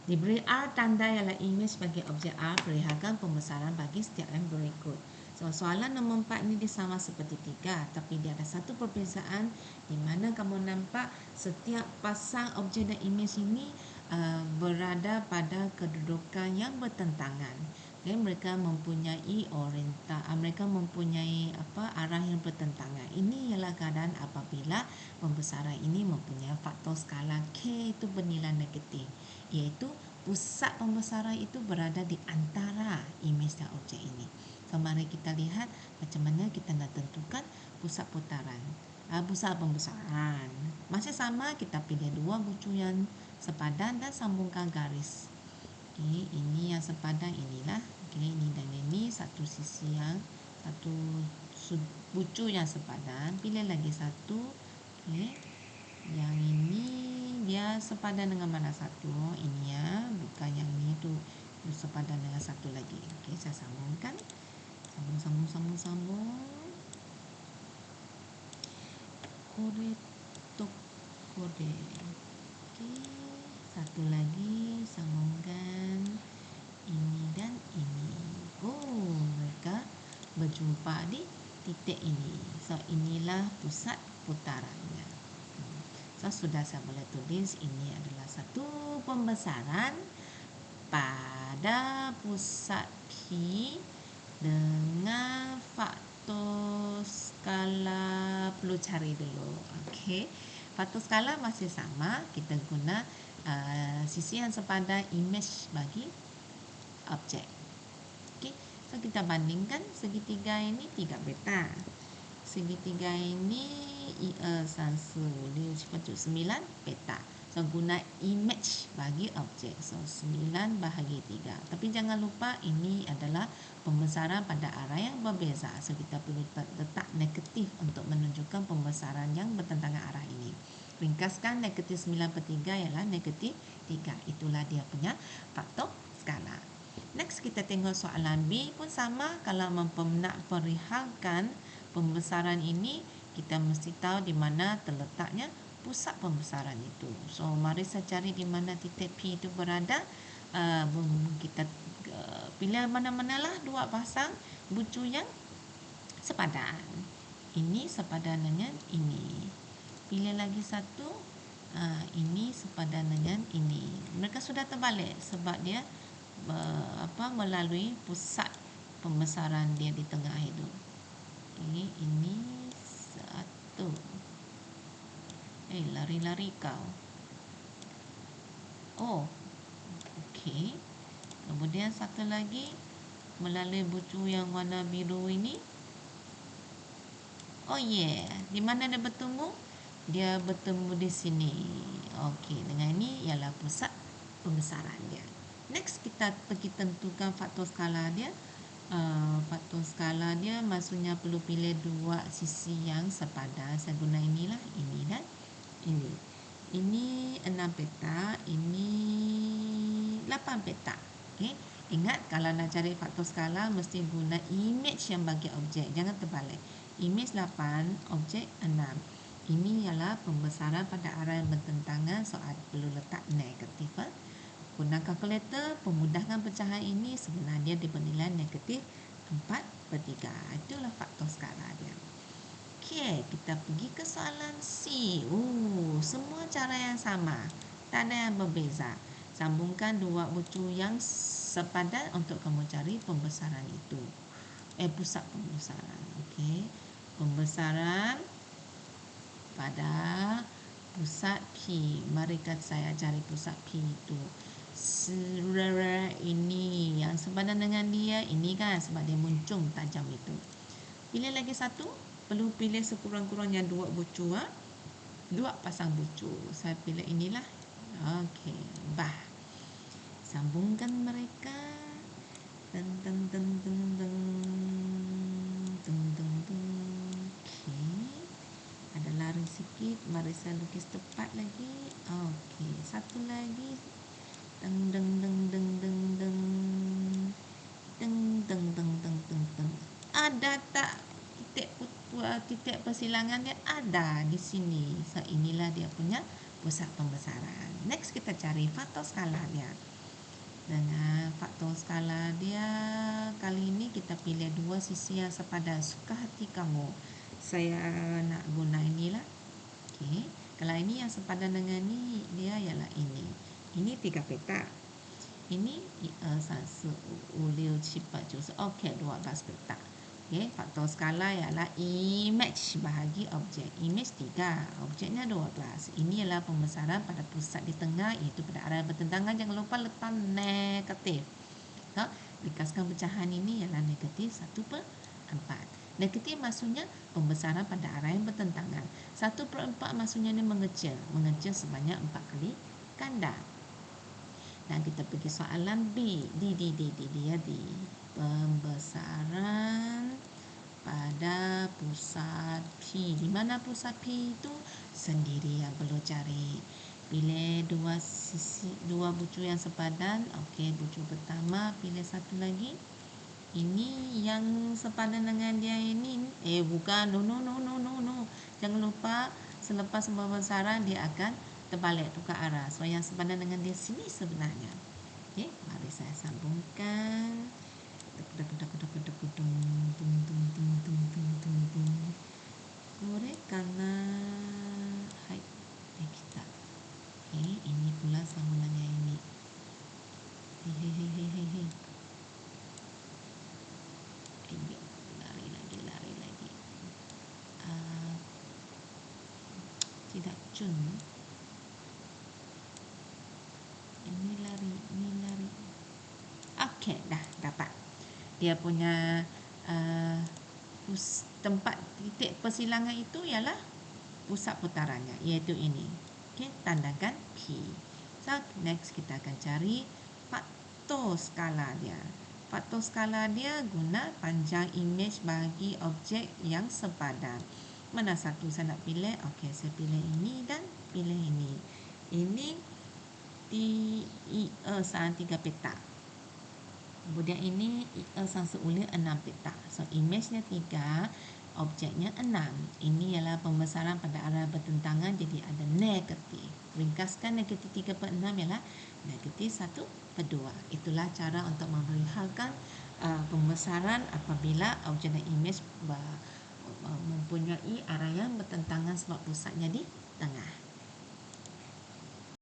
Diberi R tanda ialah imej bagi objek R, perlihatkan pembesaran bagi setiap yang berikut. So, soalan nombor 4 ni dia sama seperti 3, tapi dia ada satu perbezaan di mana kamu nampak setiap pasang objek dan imej ini berada pada kedudukan yang bertentangan. Okay, mereka mempunyai mereka mempunyai arah yang bertentangan. Ini ialah keadaan apabila pembesaran ini mempunyai faktor skala K itu bernilai negatif, iaitu pusat pembesaran itu berada di antara imej dan objek ini. So, mari kita lihat macam mana kita nak tentukan pusat putaran, pusat pembesaran. Masih sama, kita pilih dua bucu yang sepadan dan sambungkan garis. Okay, ini yang sepadan inilah. Okay, ini dan ini satu sisi yang satu bucu yang sepadan. Pilih lagi satu. Okay, yang ini dia sepadan dengan mana satu? Ini ya, bukan yang ini tu sepadan dengan satu lagi. Okey, saya sambungkan. Sambung. Kore tok kore. Okey, satu lagi sambungkan ini dan ini. Oh, mereka berjumpa di titik ini. So, inilah pusat putarannya. So, sudah saya boleh tulis ini adalah satu pembesaran pada pusat P dengan faktor skala perlu cari dulu. Okey. Faktor skala masih sama, kita guna sisi yang sepadan imej bagi objek. Okey. So, kita bandingkan segitiga ini 3 beta. Segitiga ini 9 peta. So, guna imej bagi objek. So, 9 bahagi 3. Tapi jangan lupa ini adalah pembesaran pada arah yang berbeza. So, kita perlu letak negatif untuk menunjukkan pembesaran yang bertentangan arah ini. Ringkaskan negatif 9/3 ialah negatif 3. Itulah dia punya faktor skala. Next, kita tengok soalan B pun sama. Kalau nak perihalkan pembesaran ini, kita mesti tahu di mana terletaknya pusat pembesaran itu. So, mari saya cari di mana titik P itu berada. Kita pilih mana-manalah dua pasang bucu yang sepadan. Ini sepadan dengan ini. Pilih lagi satu. Ini sepadan dengan ini. Mereka sudah terbalik sebab dia melalui pusat pembesaran dia di tengah itu. Ini satu. Lari-lari kau. Oh, okey. Kemudian satu lagi melalui bucu yang warna biru ini. Oh yeah, di mana dia bertemu? Dia bertemu di sini. Okey, dengan ini ialah pusat pembesaran dia. Next, kita pergi tentukan faktor skala dia. Faktor skala dia maksudnya perlu pilih dua sisi yang sepadan. Saya guna inilah, ini dan ini. Ini 6 peta, ini 8 peta. Okay. Ingat, kalau nak cari faktor skala mesti guna imej yang bagi objek, jangan terbalik. Imej 8, objek 6. Ini ialah pembesaran pada arah yang bertentangan, so perlu letak negatif. Guna kalkulator, pemudahkan pecahan ini sebenarnya dia bernilai negatif 4/3. Itulah faktor skala dia. Okey, kita pergi ke soalan C. Semua cara yang sama, tak ada yang berbeza. Sambungkan dua bucu yang sepadan untuk kamu cari pembesaran itu. Pusat pembesaran. Okey, pembesaran pada pusat P. Mari saya cari pusat P itu. Ini yang sepadan dengan dia, ini kan sebab dia muncung tajam itu. Pilih lagi satu, perlu pilih sekurang-kurangnya dua bucu, dua pasang bucu. Saya pilih inilah. Okey, sambungkan mereka. Okey, ada lari sikit, mari saya lukis tepat lagi. Okey, satu lagi. Ada tak titik persilangan dia? Ada di sini. So, inilah dia punya pusat pembesaran. Next, kita cari faktor skala dia. Dengan faktor skala dia, kali ini kita pilih dua sisi yang sepadan. Suka hati kamu. Saya nak guna inilah. Okey. Kalau ini yang sepadan dengan ni, dia ialah ini. Ini 3 petak. Ini 1, 2, 3, 4, 5, 6. Okey, 12 petak. Okey, faktor skala ialah image bahagi objek. Image 3, objeknya 12. Ini ialah pembesaran pada pusat di tengah, iaitu pada arah bertentangan. Jangan lupa letak negatif. Ringkaskan pecahan ini ialah negatif 1/4. Negatif maksudnya pembesaran pada arah yang bertentangan. 1/4 maksudnya ini mengecil. Mengecil sebanyak 4 kali ganda. Dan kita pergi soalan B. Dia di pembesaran pada pusat P. Di mana pusat P itu? Sendiri yang perlu cari. Pilih dua bucu yang sepadan. Okey, bucu pertama pilih satu lagi. Ini yang sepadan dengan dia ini. Bukan. No. Jangan lupa selepas pembesaran dia akan terbalik tukar arah. So yang sepadan dengan dia sini sebenarnya. Okey, mari saya sambungkan. Gorekanlah height kita. Okey, ini pula sama dengan ini. Hei. Lari lagi. Tidak cun. Ini lari. Okey, dah dapat. Dia punya tempat titik persilangan itu ialah pusat putarannya, iaitu ini. Okey, tandakan P. So, next kita akan cari faktor skala dia. Faktor skala dia guna panjang imej bagi objek yang sepadan. Mana satu saya nak pilih? Okey, saya pilih ini dan pilih ini. Ini IE 3 petak. Kemudian ini IE 6 petak. So, imejnya 3, objeknya 6. Ini ialah pembesaran pada arah bertentangan, jadi ada negatif. Ringkaskan negatif 3/6 ialah negatif 1/2. Itulah cara untuk memberikan pembesaran apabila objek dan imej mempunyai arah yang bertentangan sebab pusatnya di tengah.